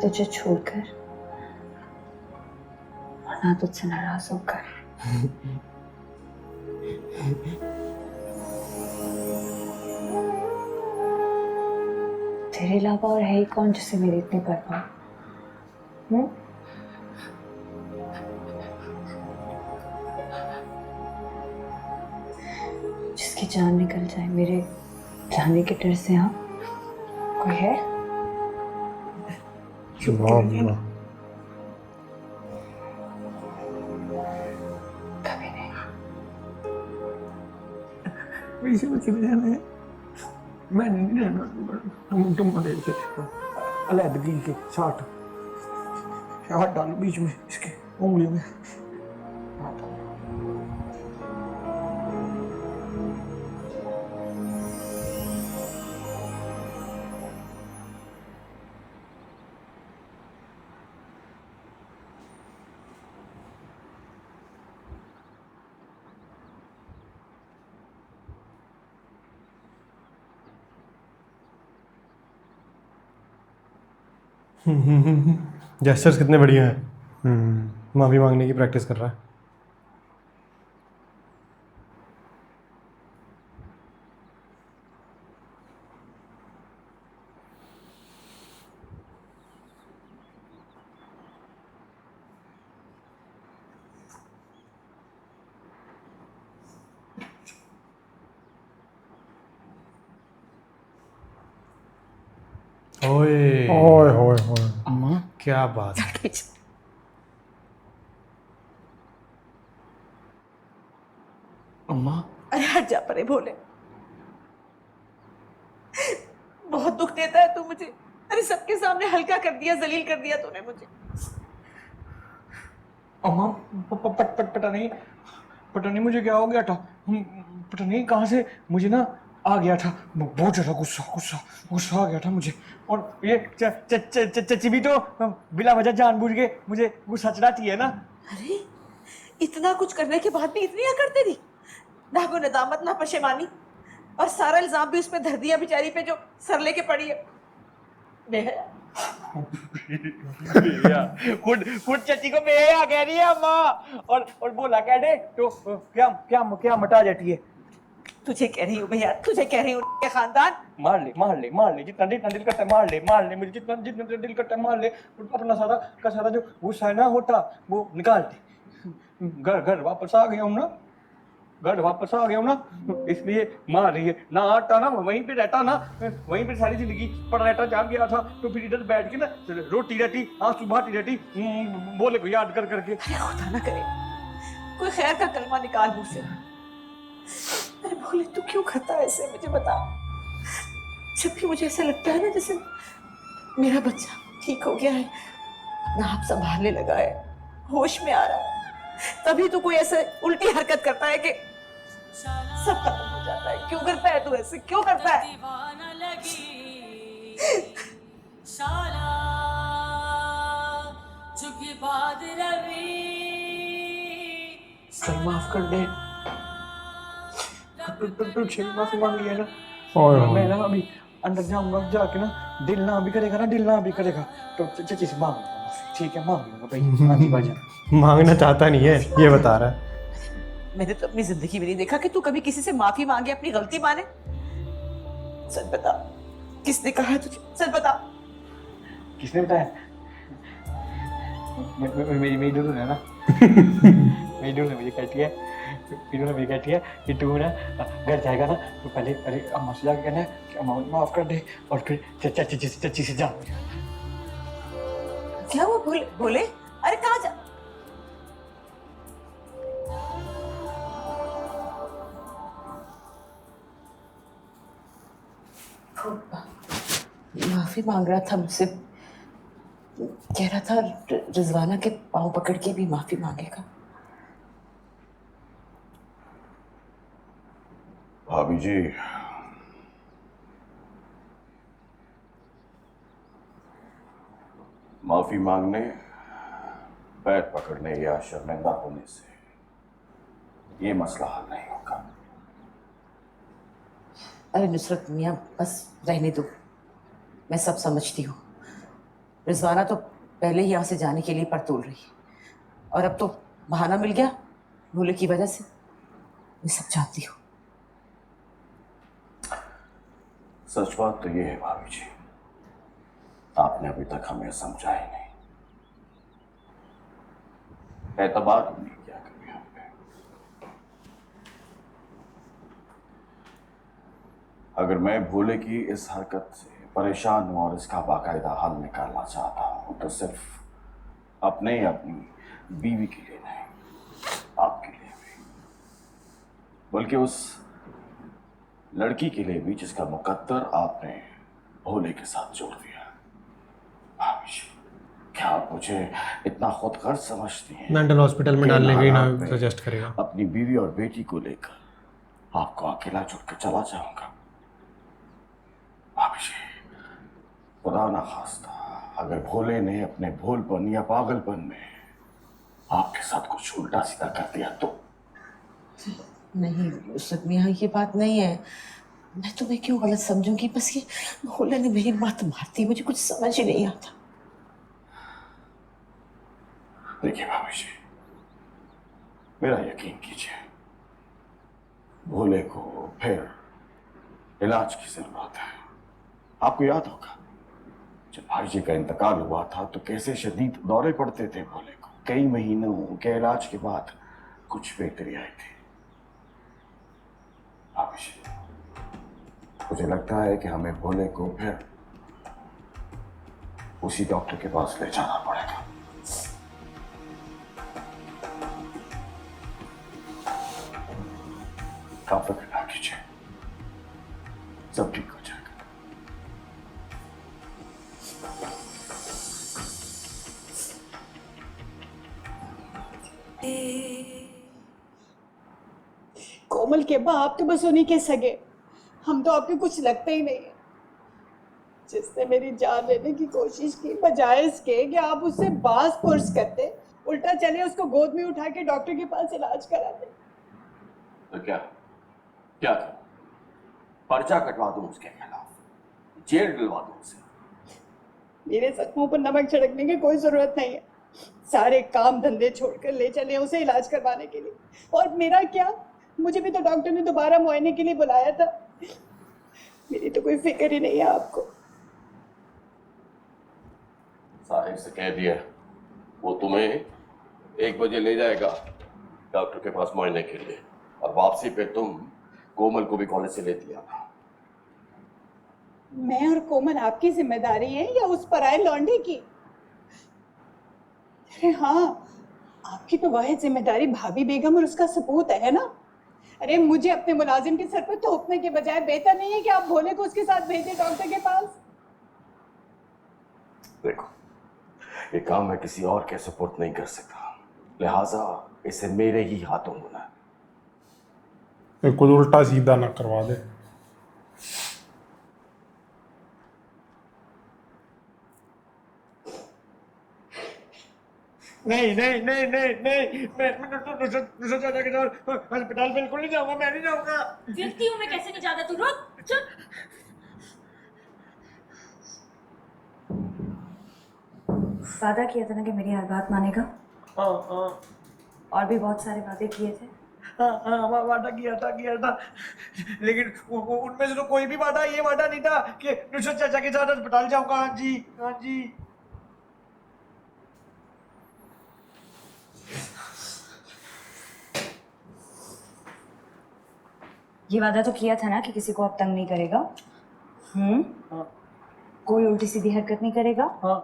तुझे छोड़कर और ना तुझसे नाराज होकर। तेरे अलावा और है ही कौन जिसे मेरी इतनी परवाह? जिसकी जान निकल जाए मेरे जाने के डर से। हाँ, कोई है? कभी नहीं। वैसे में चले जाना है, मैं नहीं रहना। तुम से अलहदगी के साथ हाथ डालो बीच में इसके उंगलियों में। जेस्चर्स कितने बढ़िया हैं। माफ़ी मांगने की प्रैक्टिस कर रहा है। ओए ओए होए होए, अम्मा क्या बात है। अम्मा अरे हट जा परे भोले, बहुत दुख देता है तू मुझे। अरे सबके सामने हल्का कर दिया, जलील कर दिया तूने मुझे। अम्मा पता नहीं मुझे क्या हो गया था। पता नहीं कहाँ से मुझे ना आ गया था बहुत ज़्यादा गुस्सा गुस्सा गुस्सा आ गया था मुझे। और ये चची भी तो बिला वजह जानबूझ के मुझे गुस्सा चढ़ाती है ना। अरे इतना कुछ करने के बाद भी इतनी अकड़ तेरी, ना कोई नदामत ना पशेमानी, और सारा इल्जाम भी उसमें धर दिया बेचारी पे जो सर लेके पड़ी है। बेहया। खुद खुद चची को बेहया कह रही है अम्मा। और बोला कह दे तो क्या क्या क्या मटा जाती है। तुझे कह रही हूँ भैया, तुझे कह रही हूँ के खानदान। मार ले जितना दिल करता है मार ले मुझे जितना जितना दिल करता है मार ले। अपना सारा का सारा जो गुस्सा है ना होता वो निकाल दे। घर घर वापस आ गया हूँ ना, घर वापस आ गया हूँ ना, इसलिए मार रही है। ना आता ना वहीं पे रहता ना, वहीं पे सारी जिंदगी पड़ा रहता, जाग गया था तो फिर इधर बैठ के ना रोटी रहती आंसू बहाती रहती बोले को याद कर करके। अरे खुदा ना करे कोई खैर का कलमा निकाल मुंह से। अरे भोले तू क्यों करता है ऐसे, मुझे बता। जब भी मुझे ऐसा लगता है ना जैसे मेरा बच्चा ठीक हो गया है, नाप संभालने लगा है, होश में आ रहा है, तभी तो कोई ऐसे उल्टी हरकत करता है कि सब खत्म हो जाता है। क्यों करता है तू ऐसे, क्यों करता है? चल माफ कर दे, तुझसे भी माफी मांग लिया ना। मैं ना अभी अंदर जाऊंगा, जाके ना दिल ना भी करेगा तो चची से मांग लूंगा माफी। ठीक है मांग लूंगा भाई। हाँ जी भाईजान। मांगना चाहता नहीं है ये बता रहा है। मैंने तो अपनी जिंदगी में नहीं देखा कि तू कभी किसी से माफी मांगे, अपनी गलती माने। सच बता, किसने कहा है तुझे? सच बता। किसने बताया? मेरी डूडू है ना। मेरी डूडू ने मुझे कहती है, डूडू ने मुझे कहती है कि तू ना घर जाएगा ना तो पहले अरे अम्मा से जाके कहना कि अम्मा मुझे माफ कर दे और फिर चची से जा। क्या हुआ भोले? भोले अरे कहाँ जा? माफी मांग रहा था मुझसे, कह रहा था रिजवाना के पाँव पकड़ के भी माफी मांगेगा। भाभी जी, माफी मांगने, पैर पकड़ने या शर्मिंदा होने से ये मसला हल नहीं होगा। अरे नुसरत मियाँ बस रहने दो, मैं सब समझती हूँ। रिजवाना तो पहले ही यहाँ से जाने के लिए परतोल रही है, और अब तो बहाना मिल गया भोले की वजह से। मैं सब जानती हूँ। सच बात तो ये है भाभी जी, आपने अभी तक हमें समझा ही नहीं, एतबार ही नहीं किया कभी हम पे। अगर मैं भोले की इस हरकत से परेशान हूं और इसका बाकायदा हल निकालना चाहता हूं तो सिर्फ अपने ही अपनी बीवी के लिए नहीं, आपके लिए भी, बल्कि उस लड़की के लिए भी जिसका मुकद्दर आपने भोले के साथ जोड़ दिया। भाभी जी, क्या आप मुझे इतना खुदगर्ज समझती हैं? मेंटल हॉस्पिटल में कि डालने का ही ना हालात में सजेस्ट करेगा। अपनी बीवी और बेटी को लेकर आपको अकेला छोड़ कर चला जाऊंगा? भाभी जी, खुदा ना खास्ता अगर भोले ने अपने भोलपन या पागलपन में आपके साथ कुछ उल्टा सीधा कर दिया तो? नहीं उसद मियाँ, ये बात नहीं है। मैं तुम्हें क्यों गलत समझूंगी? बस ये भोले ने मेरी मत मारती, मुझे कुछ समझ ही नहीं आता। देखिए भाभी जी, मेरा यकीन कीजिए, भोले को फिर इलाज की जरूरत है। आपको याद होगा जब भाई जी का इंतकाल हुआ था तो कैसे शदीद दौरे पड़ते थे भोले को। कई महीनों के इलाज के बाद कुछ बेहतरी आई थी। भाभी जी, मुझे लगता है कि हमें भोले को फिर उसी डॉक्टर के पास ले जाना पड़ेगा। आप फिक्र ना कीजिए, सब ठीक हो जाएगा। कोमल के अब्बा, आप तो बस उन्हीं के सगे, हम तो आपके कुछ लगते ही नहीं है। जिसने मेरी जान लेने की कोशिश की, बजाय इसके कि आप उससे बास पुरस करते, उल्टा चले उसको गोद में उठा के डॉक्टर के पास इलाज कराते। तो क्या क्या करूं? पर्चा कटवा दूं उसके खिलाफ, जेल डलवा दूं उसे? मेरे जख्मों पर नमक छिड़कने की कोई जरूरत नहीं है। सारे काम धंधे छोड़कर ले चले उसे इलाज करवाने के लिए। और मेरा क्या, मुझे भी तो डॉक्टर ने दोबारा मुआयने के लिए बुलाया था। मेरी तो कोई फिक्र ही नहीं है आपको। साहिब से कह दिया, वो तुम्हें 1 बजे ले जाएगा डॉक्टर के पास मुआयने के लिए, और वापसी पे तुम कोमल को भी कॉलेज से लेती आना। मैं और कोमल आपकी जिम्मेदारी है या उस पराये लौंडे की? अरे हाँ, आपकी तो वाहिद जिम्मेदारी भाभी बेगम और उसका सबूत है ना। अरे मुझे अपने मुलाजिम के सर पर थोपने के बजाय बेहतर नहीं है कि आप भोले को उसके साथ भेजें डॉक्टर के पास? देखो, ये काम मैं किसी और के सपोर्ट नहीं कर सकता, लिहाजा इसे मेरे ही हाथों होना है। कुछ उल्टा सीधा ना करवा दे। नहीं नहीं नहीं नहीं नहीं, मैं नुसरत चाचा के साथ अस्पताल बिल्कुल नहीं जाऊंगा। मैं नहीं जाऊंगा। गिरती हूँ मैं, कैसे नहीं जाता? तू रुक, चुप। वादा किया था ना कि मेरी हर बात मानेगा, हाँ हाँ और भी बहुत सारे वादे किए थे। हाँ, वादा किया था, लेकिन उनमें से तो कोई भी वादा ये वादा नहीं था कि नुसरत चाचा के साथ अस्पताल जाऊंगा। हाँ जी, हाँ जी। ये वादा तो किया था ना कि किसी को अब तंग नहीं करेगा। हाँ कोई उल्टी सीधी हरकत नहीं करेगा। हाँ